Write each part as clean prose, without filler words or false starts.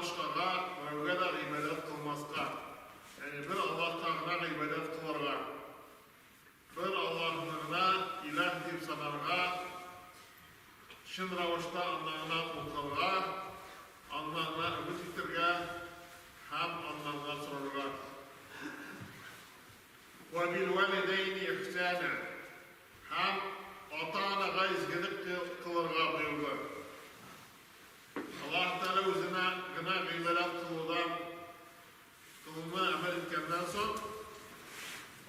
başkaga birovga da ibadat kılmaska. Yani bir Allah'tan ibadat kılarga. Bir Allah'ına ilah dip sanarga. Şın ravuşta Allah'ına okularga. Allah'ına ümit itirge. Hem Allah'ına sorarga. وَبِالْوَلِدَيْنِ اِحْسَانًا Hem ata-anaga izgilik kılırga buyurdu. Allah Teala özüne gına gıybelat kılıdan kılını emel etkenden son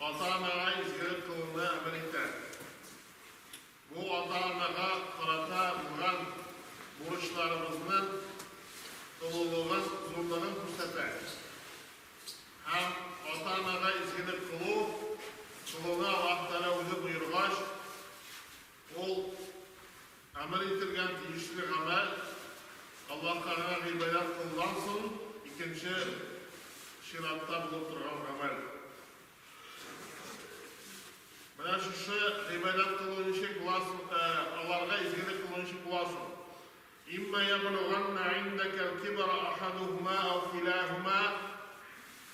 ata-anaga izgilik kılını emel etter. Bu ata-anaga karata bulgan buruşlarımızın kılılığın, zorluğun kürsete. Hem ata-anaga izgilik kılı kılını Allah Teala özü buyurgaç ol amel etilgen tiyişlik amel Allah karına gıybelat kıldansın ikinci şiratta bulup durgan amel. Bana şu gıybelat kılınışı bulasın, Allah'a izgilik kılınışı bulasın. İmma yablughanna indekel kibara ahaduhuma aw kilahuma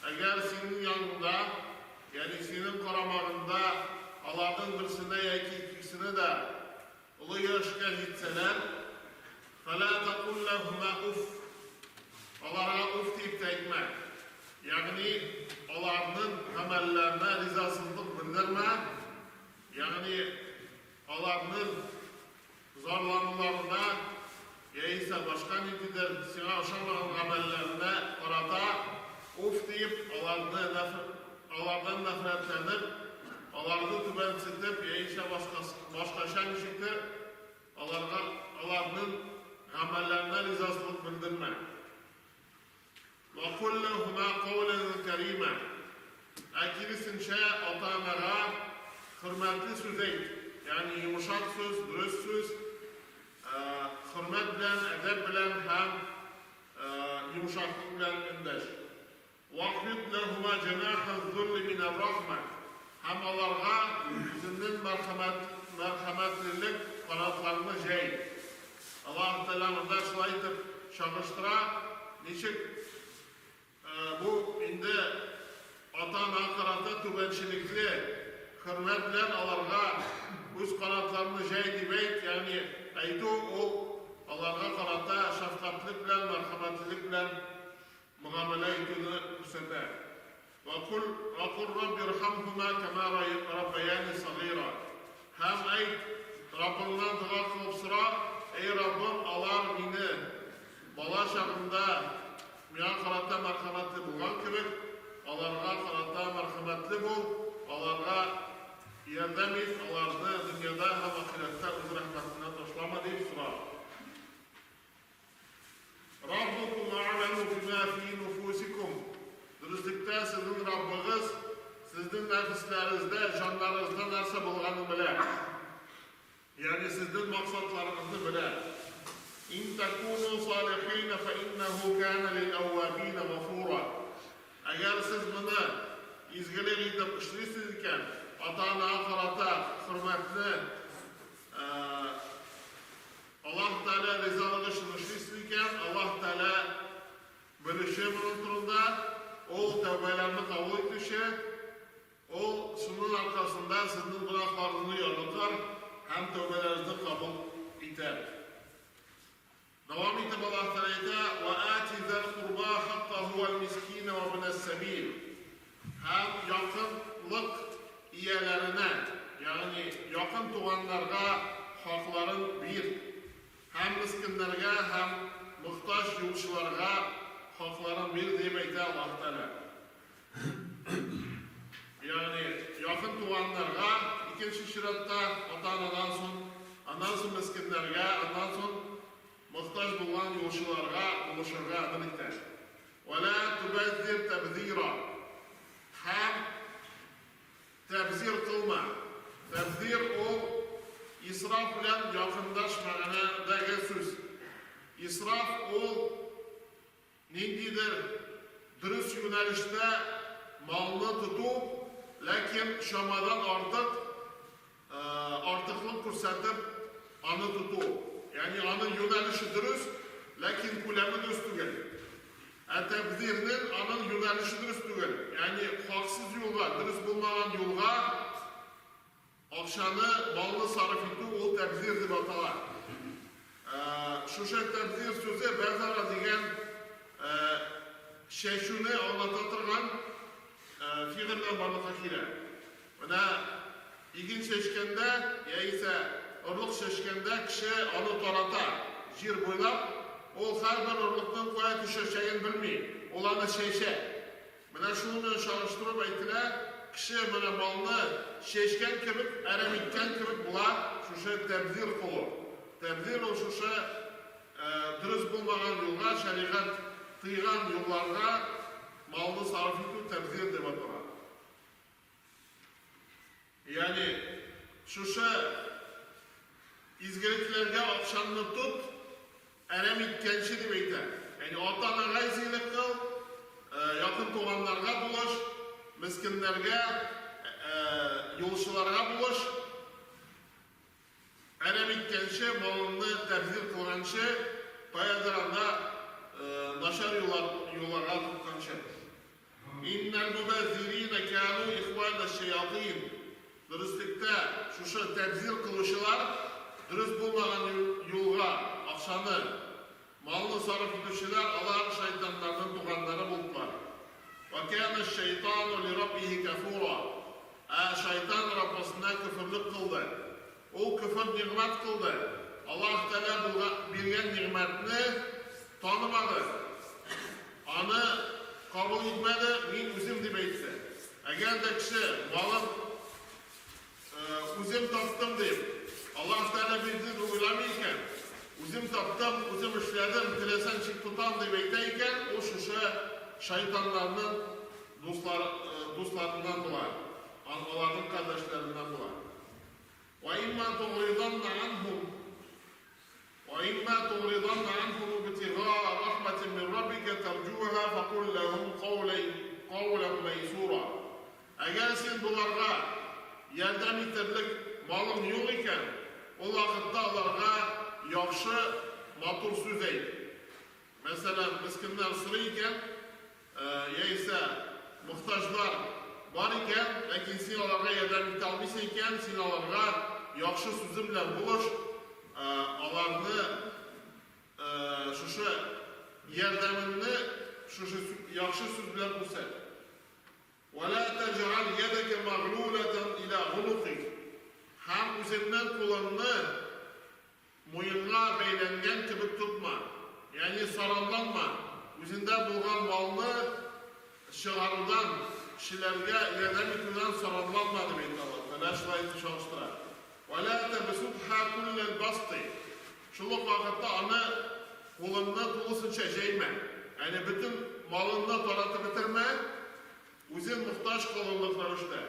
eğer senin yanında yani senin koramağında Allah'ın birisine ya ikisine de ulu yaşka gitseler فَلَا تَقُلْ لَهُمَا اُفْ Allah'a uf deyip tekme. Yani Allah'ın amellerine rizasızlık bildirme. Yani Allah'ın zorlanmalarına ya ise başka netidir sana aşamayan amellerine orada uf deyip Allah'dan nefretlenip Allah'ı tübensitip ya ise başka şekilde Allah'ın amellerine rizasızlık bildirme. وَقُلْ لَهُمَا قَوْلًا كَرِيمًا Akirisince ata-anaga hürmetli söz et. Yani yumuşak söz, dürüst söz, hürmet bilen, edep bilen hem yumuşaklık bilen öndeş. وَقْفِدْ لَهُمَا جَنَاحَ الذُّلِّ مِنَ الرَّحْمَةِ Hem onlara yüzünün merhametlilik kanatlarını jey. Allah-u Teala'nın da şulaytıp şakıştıra, niçin bu indi ata-ana karata tübençilikli, hürmet bilen onlara üst kanatlarını jey demeyt, yani aytu o onlara karata şefkatlik bilen, merhametlilik bilen muamele ettiğini kürsete. وَقُلْ رَبِّ ارْحَمْهُمَا كَمَا رَبَّيَانِ صَغِيرًا Hem ayt Rabbimden dua kılıp sıra ey Rabbim alar beni bala şaklında miyah karata merhametli bulgan kibir alarga karata merhametli bul alarga yardım et alarını dünyada hem ahirette öz rahmetine taşlama deyip sıra Rabbukum a'lemu bima fi nufusikum Dürüstlükte sizin Rabbiniz sizin nefislerinizde, canlarınızda nerse bulganı bilir. Yani sizin maksatlarınızı bilir. İn tekunu salihine fe innehu kâne lil evvâbîne gafûrâ. Eğer siz bunu izgilik edip işliyorsunuz iken, ata-ana karata, hürmetli, Allah Teala rizalığı işliyorsunuz iken, Allah Teala bilişi bunun turunda, o tevbelerini kabul etmişi, o şunun arkasında sizin günahlarını yorulur, hem tevbelerinizi kabul eder. Devam edip Allah Teala'ya وَآتِ ذَا الْقُرْبَى حَقَّهُ وَالْمِسْكِينَ وَابْنَ السَّبِيلِ Hem yakınlık üyelerine, yani yakın tuğanlarga hakların bir, hem miskinlerge hem muhtaç yolcularga hakların bir demekte Allah Teala. Yani yakın tuğanlarga ikinci şiratta ata-anadan son miskinlerge, ondan son muhtaç bulan yolcularga buluşurga birlikte. وَلَا تُبَذِّرْ تَبْذِيرًا Hem tebzir kılma. Tebzir o israf bilen yakındaşmağına dege söz. İsraf o nendidir dürüst yönelişte malını tutup lakin şamadan artıklık kursatıp anı tutup. Yani anın yönelişi dürüst lakin kulemi üstü gelir. Tebzirnin anın yönelişi dürüst değil. Yani haksız yolga, dürüst bulmagan yolga akşanı malını sarf etü o tebzir deb atalar. Şuşa tebzir sözü bazara degen şeşuni anlatatırgan fiilden barlığa kire. Buna ilgin seçkende ya ise ırlık seçkende kişi anı tarata jir boylap o her bir ırlıktan koya düşeceğini bilmeyi. Olanı şeşe. Buna şunu çalıştırıp aytılar. Kişi bana malını şeşken kibik, eremikken kibik bular. Şuşa tebzir kolu. Tebzir o şuşa dürüst bulmagan yolga, şeriat tıygan yollarga malını sarf etü tebzir deb atalar. Yani şuşa izgeliklerge akşamını tut, eremikkençi deb aytar. Yani ota-onaga izgilik kıl, yakın tuğanlarga buluş, miskinlerge, yolçularga buluş, eremikkençi malını tebzir kılgançı, bayadıranda naşar yollarga tutkançı. İnnel mubezzirine kânu ihvâne şeyatîn. Dürüstlükte şuşa tebzir kılışılar, dürüst bulmagan yolga, akşanı, malını sarf etüşüler Allah'ın şeytanlarının tuğanları buldular. وَكَانَ الشَّيْطَانُ لِرَبِّهِ كَفُورًا. Şeytan Rabbisine küfürlük kıldı. O küfür nimet kıldı. Allah Teala bilgen nimetini tanımadı. Anı kabul etmedi, min üzüm deb aytdi. Eğer de kişi malın üzüm taptım deyip Allah Teala bildi uylamayken üzüm taptım, üzüm işledim, tilesen çık tutam deyip aytayken o şuşa şeytanlarının dostlarından bular. Onların kardeşlerinden bular. وَإِمَّا تُغْرِضَنَّ عَنْهُمُ ابْتِغَاءَ رَحْمَةٍ مِّن رَّبِّكَ تَرْجُوهَا فَقُلْ لَهُمْ قَوْلًا مَيْسُورًا. Eğer sen bunlarga yardım etirlik malın yok iken, o vakitte onlarga yaxşı matur söz ayt. Mesela miskinler sırayken, ya ise muhtaçlar var iken, lakin sen onlarga yardım etalmıysa iken, sen onlarga yaxşı sözü bilen buluş, onlarni şuşa yardımını şuşa yaxşı söz bilen bulsa. وَلَا تَجْعَلْ يَدَكَ مَغْلُولَةً إِلَى غُلُقِكَ. Hem üzerinden kullanını moyunga beylengen kibik tutma. Yani sarallanma. Üzerinde bulgan malını çıkarıdan kişilerge yardım etmeden sarallanma demek Allah. Fela şulayeti çalıştırar. وَلَا تَبَسُبْحَا كُلَّ الْبَسْطِ. Şuluk vakitte anı kullanını tuğusunca jeyme. Yani bütün malını taratı bitirme. Üzün muhtaç kalınlıklar işte.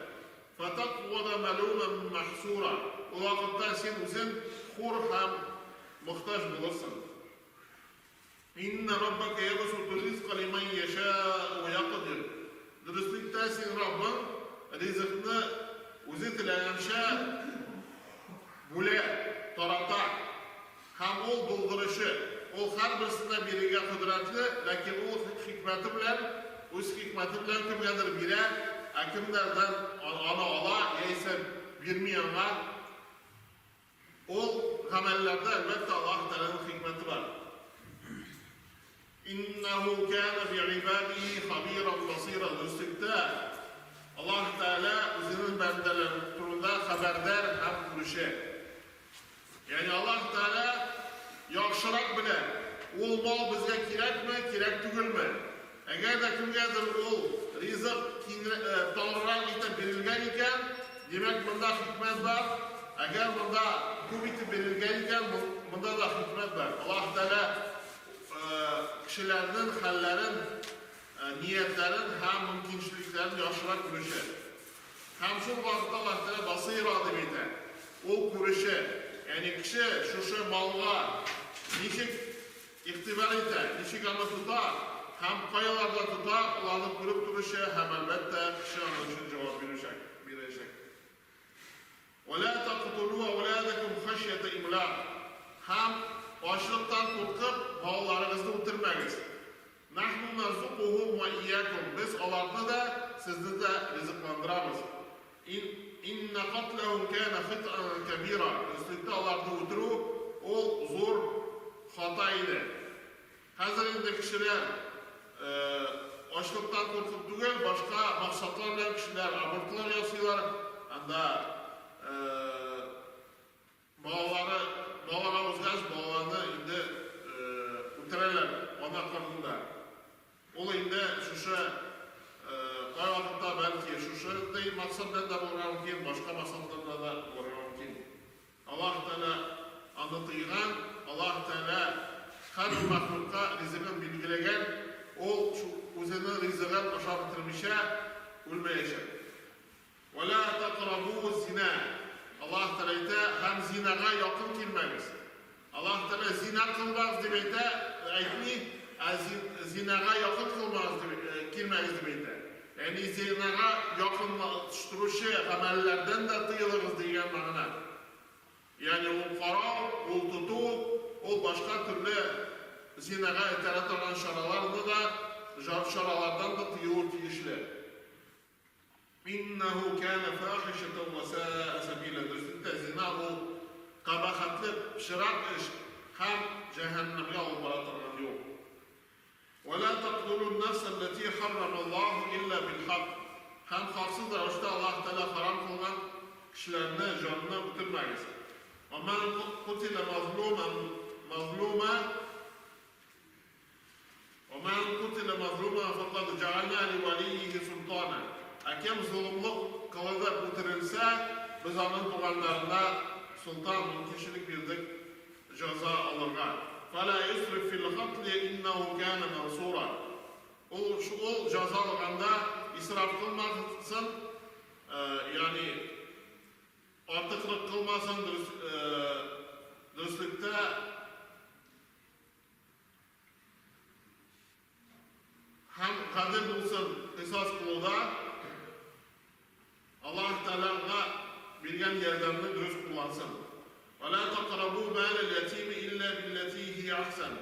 فَتَقْوَدَ مَلُومًا مَحْسُورًا. O vakitte sen üzün hur hem muhtaç bulursun. İnne rabbeke yebsutu rizqa limen yeşâ'u ve yakdir. Dürüstlükte sen Rabbin rizkını üzü tileyenşe bule, tarata. Hem ol bulduruşu. O her birisine biriga kudretli, lakin o hikmeti bilen o'z hikmati bilan kimgadir berar, kimlardan ana ola, esa bermayanga, o amallarda albatta Alloh taolaning hikmati bor. Innahu kana bi ibadihi khabiran basira. Do'stlikda Alloh taolo o'zining bandalari turida xabardor ham bo'lishi. Ya'ni Alloh taolo yaxshiroq bilan, u mol bizga kerakmi, kerak tugilmi? Eğer de kimgadir ol rizq to'g'riroq etib berilgan ekan, demak bunda hikmat bor. Eğer bunda ko'p etib berilgan ekan, bunda da hikmat bor. Alloh taolo kishilarning hallarin, niyatlarin ham mumkinchiliklarini yaxshiroq bilishi. Ham shu vaqtda Alloh taolo basira deb aytadi. O ko'rishi, ya'ni kishi shu molga nechik e'tibor etadi, nechik uni tutadi. Hem kayalarda tutar, ularni ko'rib turishi, hem albatta kishi ona uchun javob berishak. وَلَا تَقْتُلُوا أَوْلَادَكُمْ خَشْيَةَ إِمْلَاقٍ. Hem ochliqdan qo'rqib, bolalarimizni o'ldirmangiz. Nahnu narzuquhum va iyyakum. Biz ularni da sizni da rizqlantiramiz. Inna qatlahum kana khit'an kabira. Üstünde ularni o'tiruv o zo'r xato edi. Hozir endi kishilar ochliqdan qo'rqib tugul, boshqa maqsadlar bilan kishilar abortlar yasaylar. Anda bolalar o'zgash bolalarni endi o'tiralar ona qarnida. Ol endi shusha vaqtda balki shunday maqsadlar da bo'lgan mumkin, boshqa maqsadlar da bo'lgan mumkin. Alloh taolo anlatgan, Alloh taolo har maxluqqa rizqini belgilagan, ol o'zining rizqini oshab bitirmisha o'lmayacak. Va la taqrabu zina. Alloh taolo ham zinaga yaqin kelmaymiz. Alloh taolo zina qilmaz deb aytmaydi, zinaga yaqin qilmaz deb kelmaymiz deb aytadi. Ya'ni zinaga yaqinlashtiruvchi amallardan da tiyilamiz degan ma'no. Ya'ni u qaror, u tutuv, u boshqa turli zinaga itoat qilgan choralardan da tiyilib tegishli. İnnehu kana fahişeten ve sa'a sabila. Do'stlar, zina bu qabahatli shirak ish, ham jahannamga olib boradigan yo'l. Va la taqtulu an-nafs allati harrama Alloh illa bil haqq. Ham haqsiz ravishda Alloh taolo harom qilgan kishilarni jonini o'tirmaysiz. Va man qutila mazluman ومن قتل مظلوما فقد جعلنا لوليه سلطانا. Akem zulümlük kılıda bitirilse, biz onun tuğanlarına sultan mülkişilik bildik ceza alırlar. فَلَا يُسْرِفْ فِي الْخَطْلِ اِنَّهُ كَانَ مَنْصُورًا. O ceza alırganda israf kılmasın, yani artıklık kılmasın dürüstlükte hem kadir bulsun esas kılıda Allah Teala'na bilgen yardımını dürüst kullansın. وَلَا تَقْرَبُوا مَالَ الْيَتِيمِ إِلَّا بِالَّتِي هِيَ أَحْسَنُ.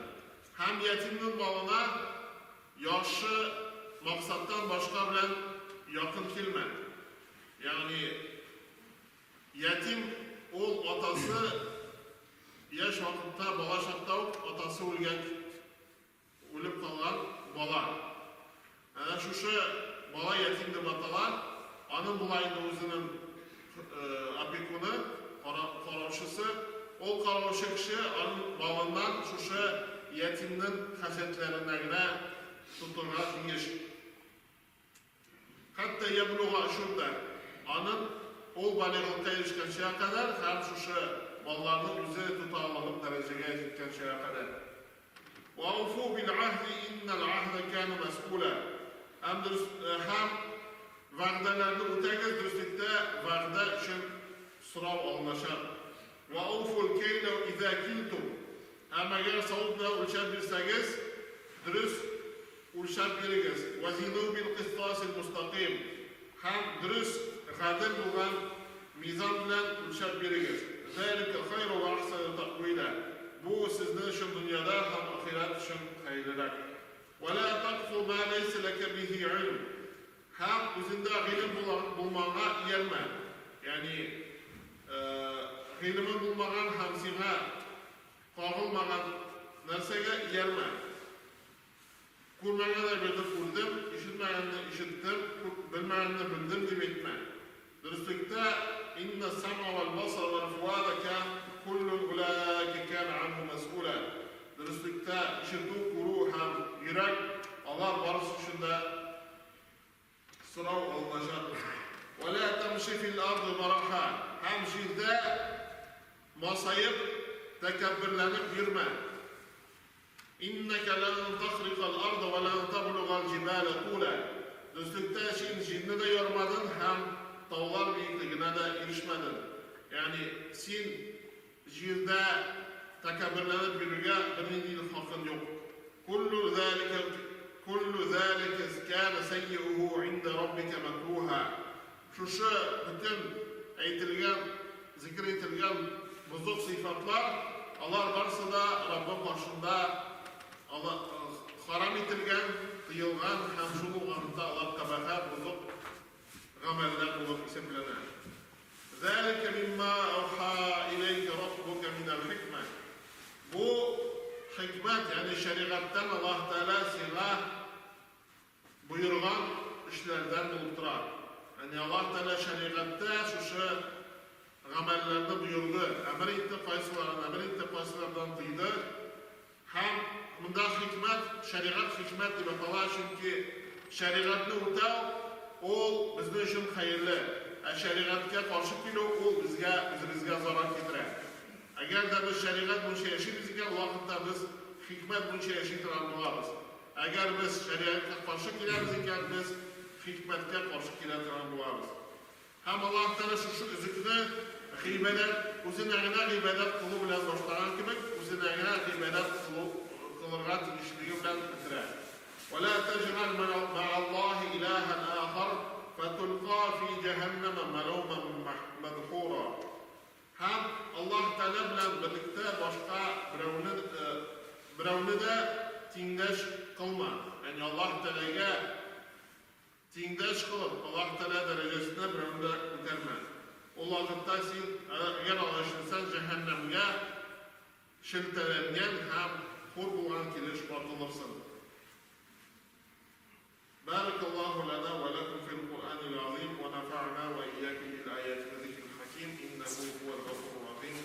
Hem yetimnin malına yaxşı maksattan başka bilen yakın kelme. Yani yetim ol atası yaş vakitte bala şakta atası ölüp kalan bala. Yani şu bala yetim de batalar. Anın bulayında özünün apekunu, qaravşısı, o qaravşı kişi anın balından şu yetimnin hasetlerine tuturlar deyiş. Hatta yabluğa şurada anın o balıqlıqqa erişkenşeye kadar hem şu ballarının özü tutarlanıp dereceye erişkenşeye kadar. وَاَوْفُوا بِالْعَهْدِ اِنَّ الْعَهْدَ كَانَ مَسْئُولًا. Hem va'dalarni o'tagiz, do'stlikda va'da uchun so'rov alınashar. Va uful kayla idza kiltum. Ham agar savod bilan o'lchab bersangiz, durust o'lchab beringiz. Va zinu bil qistosil mustaqim. Ham durust qadr bo'lgan mizon bilan o'lchab beringiz. Zalika khayru va ahsanu taqwila. Bu sizni shu dunyoda ham oxirat uchun xayrliroq. Va la taqfu ma laysa laka bihi ilm. Hem özünde ilim bulmağa yerme. Yani ilimi bulmağın hamsine kağılmağın nersege yerme. Kurmağına da bir de kurdum, işitmağını işittim, bilmağını bildim deyip etme. Dürüstlükte inna sam'a vel basar vel fuada kan kullun ulaike kan anhu mes'ula. Dürüstlükte işitu kuru hem yürek Allah barısı içinde sınav alınacak. وَلَا تَمْشِ فِي الْأَرْضِ مَرَحًا. Hem şirde masayıp tekebbürlenip yürüme. اِنَّكَ لَنْ تَخْرِقَ الْأَرْضَ وَلَنْ تَبْلُغَ الْجِبَالَ طُولًا. Düzlükte şirini de yormadın, hem dağlar büyüklüğüne de erişmedin. Yani sen şirde tekebbürlenip yürüge birinin hakkın yok. كل ذلك كان سيئه عند ربك مكروها. Şu bütün aytilgan, zikr etilgan buzuk sıfatlar Allah barısı da Rabbim karşında харам ителгән, тыелган һәм шул угында алар кабаха бузык гамәлләр булып исәпләнә. ذلك مما أوحى إليك ربك من الحكمة. Bu hikmet, yani şeriattan Allah Teala size buyurgan işlerden bulup durar. Yani Allah Teala şeriatta şu amellerini buyurdu. Emir etti faysalardan tıydı. Hem bunda hikmet, şeriat hikmet gibi falan, çünkü şeriatını utav, o bizim için hayırlı. Şeriatga qarşı kilo, o bizga zarar keltiradi. Agar da biz shariat bo'yicha yashaymiz ekan, vaqtda biz hikmat bo'yicha yashaydigan bo'lamiz. Agar biz shariatga qarshi kelamiz ekan, biz hikmatga qarshi keladigan bo'lamiz. Ham Alloh taolo shu uzukni ibodat, o'zingizga ibodat qilib bilan boshlagan kibik, o'zingizga ibodat qilirga tegishligi bilan bitiradi. Va la taj'al ma'allohi ilahan akhar فتلقى في جهنم ملوما مدحورا. Hem Allah Teala bilen birlikte başka birovni da tengdosh qilma. Yani Allah Teala'ga tengdosh qilib, Allah Teala darajasini birovni ko'tarma. O vaqtda sen agar alishsan jahannamga shiltalangan ham xor bo'lgan kelish ortilirsan. بارك الله لنا ولكم في القرآن العظيم ونفعنا وإياكم بالآيات والذكر الحكيم إنه هو الغفور الرحيم.